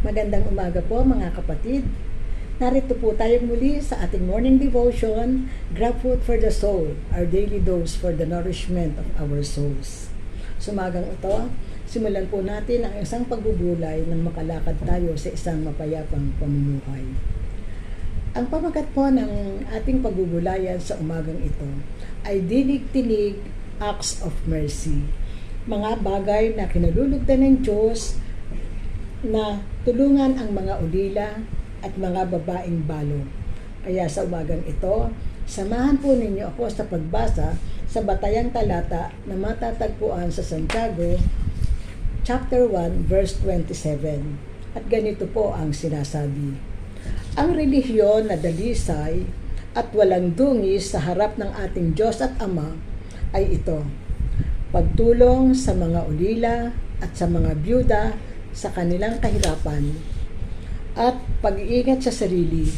Magandang umaga po mga kapatid. Narito po tayo muli sa ating morning devotion, Grab Food for the Soul, our daily dose for the nourishment of our souls. Sumagang ito, simulan po natin ang isang pagbubulay nang makalakad tayo sa isang mapayapang pamumuhay. Ang pamagat po ng ating pagbubulayan sa umagang ito ay dinig-tinig acts of mercy. Mga bagay na kinalulugdan ng Diyos na tulungan ang mga ulila at mga babaeng balo. Kaya sa umagang ito, samahan po ninyo ako sa pagbasa sa batayang talata na matatagpuan sa Santiago chapter 1 verse 27. At ganito po ang sinasabi: ang relihiyon na dalisay at walang dungis sa harap ng ating Diyos at Ama ay ito: pagtulong sa mga ulila at sa mga byuda sa kanilang kahirapan, at pag-iingat sa sarili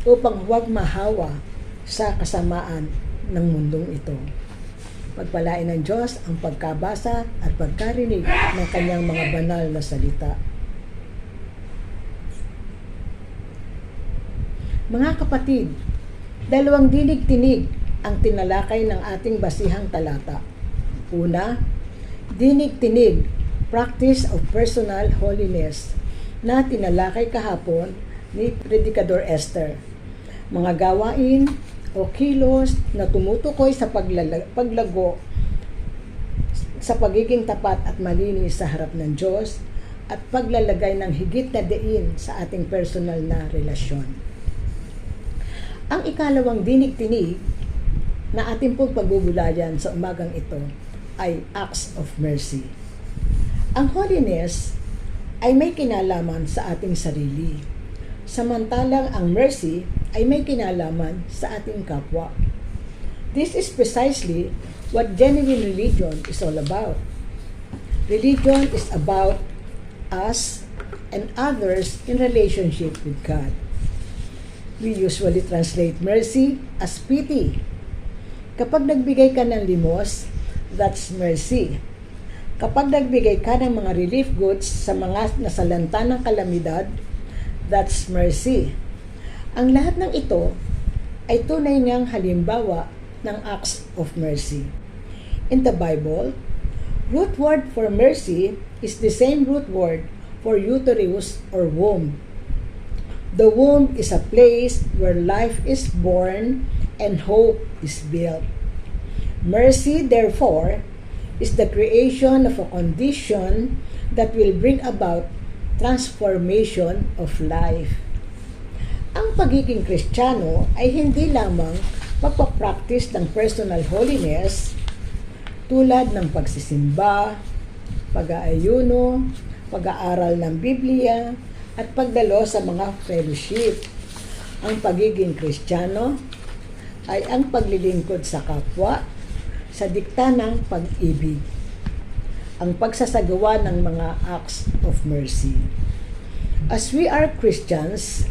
upang huwag mahawa sa kasamaan ng mundong ito. Pagpalain ng Diyos ang pagkabasa at pagkarinig ng kanyang mga banal na salita. Mga kapatid, dalawang dinig-tinig ang tinalakay ng ating basihang talata. Una, dinig-tinig practice of personal holiness na tinalakay kahapon ni Predicador Esther. Mga gawain o kilos na tumutukoy sa paglago sa pagiging tapat at malinis sa harap ng Diyos at paglalagay ng higit na diin sa ating personal na relasyon. Ang ikalawang dinig-tinig na ating pong pagbubulayan sa umagang ito ay acts of mercy. Ang holiness ay may kinalaman sa ating sarili, samantalang ang mercy ay may kinalaman sa ating kapwa. This is precisely what genuine religion is all about. Religion is about us and others in relationship with God. We usually translate mercy as pity. Kapag nagbigay ka ng limos, that's mercy. Kapag nagbigay ka ng mga relief goods sa mga nasalanta ng kalamidad, that's mercy. Ang lahat ng ito ay tunay ngang halimbawa ng acts of mercy. In the Bible, root word for mercy is the same root word for uterus or womb. The womb is a place where life is born and hope is built. Mercy, therefore, is the creation of a condition that will bring about transformation of life. Ang pagiging Kristiyano ay hindi lamang pagpapractice ng personal holiness tulad ng pagsisimba, pag-aayuno, pag-aaral ng Biblia, at pagdalo sa mga fellowship. Ang pagiging Kristiyano ay ang paglilingkod sa kapwa sa dikta ng pag-ibig. Ang pagsasagawa ng mga acts of mercy. As we are Christians,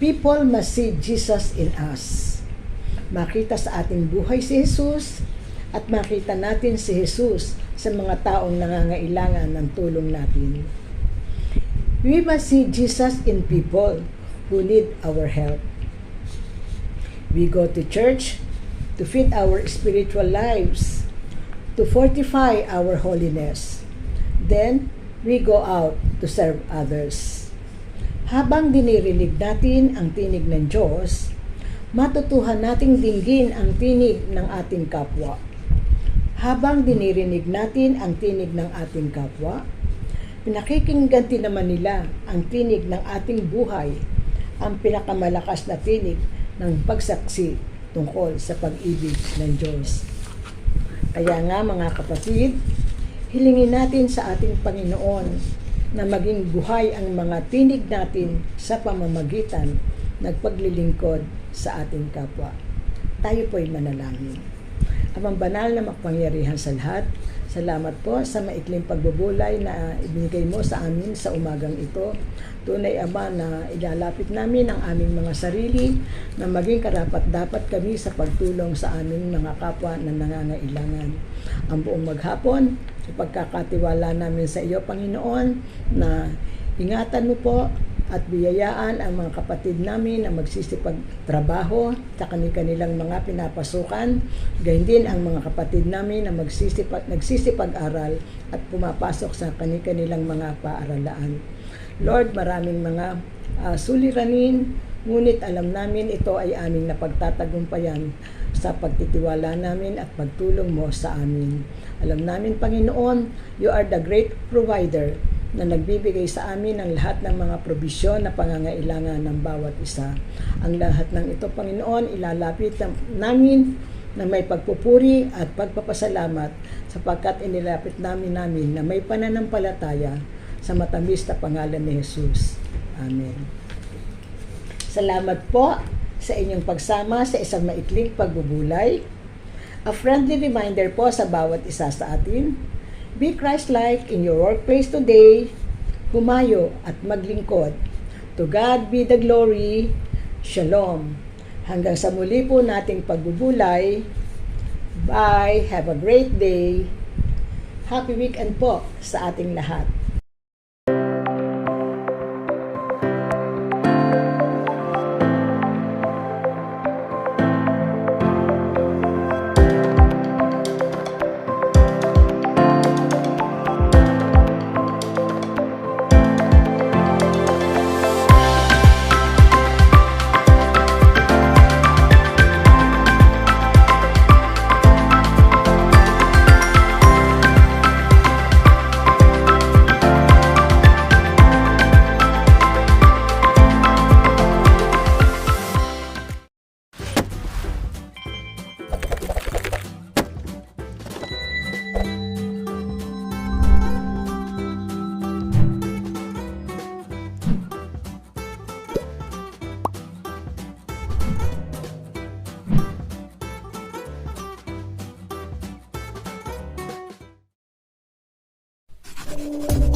people must see Jesus in us. Makita sa ating buhay si Jesus at makita natin si Jesus sa mga taong nangangailangan ng tulong natin. We must see Jesus in people who need our help. We go to church to feed our spiritual lives, to fortify our holiness. Then, we go out to serve others. Habang dinirinig natin ang tinig ng Diyos, matutuhan nating dinggin ang tinig ng ating kapwa. Habang dinirinig natin ang tinig ng ating kapwa, pinakikinggan din naman nila ang tinig ng ating buhay, ang pinakamalakas na tinig ng pagsaksi tungkol sa pag-ibig ng Diyos. Kaya nga mga kapatid, hilingin natin sa ating Panginoon na maging buhay ang mga tinig natin sa pamamagitan ng paglilingkod sa ating kapwa. Tayo po'y manalangin. Amang banal na makapangyarihan sa lahat, salamat po sa maikling pagbubulay na ibinigay mo sa amin sa umagang ito. Tunay, Ama, na ilalapit namin ang aming mga sarili na maging karapat-dapat kami sa pagtulong sa aming mga kapwa na nangangailangan. Ang buong maghapon, ipagkakatiwala namin sa iyo, Panginoon, na ingatan mo po at biyayaan ang mga kapatid namin na magsisipagtrabaho sa kanilang mga pinapasukan. Gayon din ang mga kapatid namin na nagsisipag-aral at pumapasok sa kanilang mga paaralaan. Lord, maraming mga suliranin, ngunit alam namin ito ay aming napagtatagumpayan sa pagtitiwala namin at pagtulong mo sa amin. Alam namin, Panginoon, you are the great provider na nagbibigay sa amin ng lahat ng mga probisyon na pangangailangan ng bawat isa. Ang lahat ng ito, Panginoon, ilalapit namin na may pagpupuri at pagpapasalamat sapagkat inilapit namin na may pananampalataya sa matamis na pangalan ni Jesus. Amen. Salamat po sa inyong pagsama sa isang maikling pagbubulay. A friendly reminder po sa bawat isa sa atin, be Christ-like in your workplace today, humayo at maglingkod. To God be the glory. Shalom. Hanggang sa muli po nating pagbubulay. Bye. Have a great day. Happy weekend po sa ating lahat. po.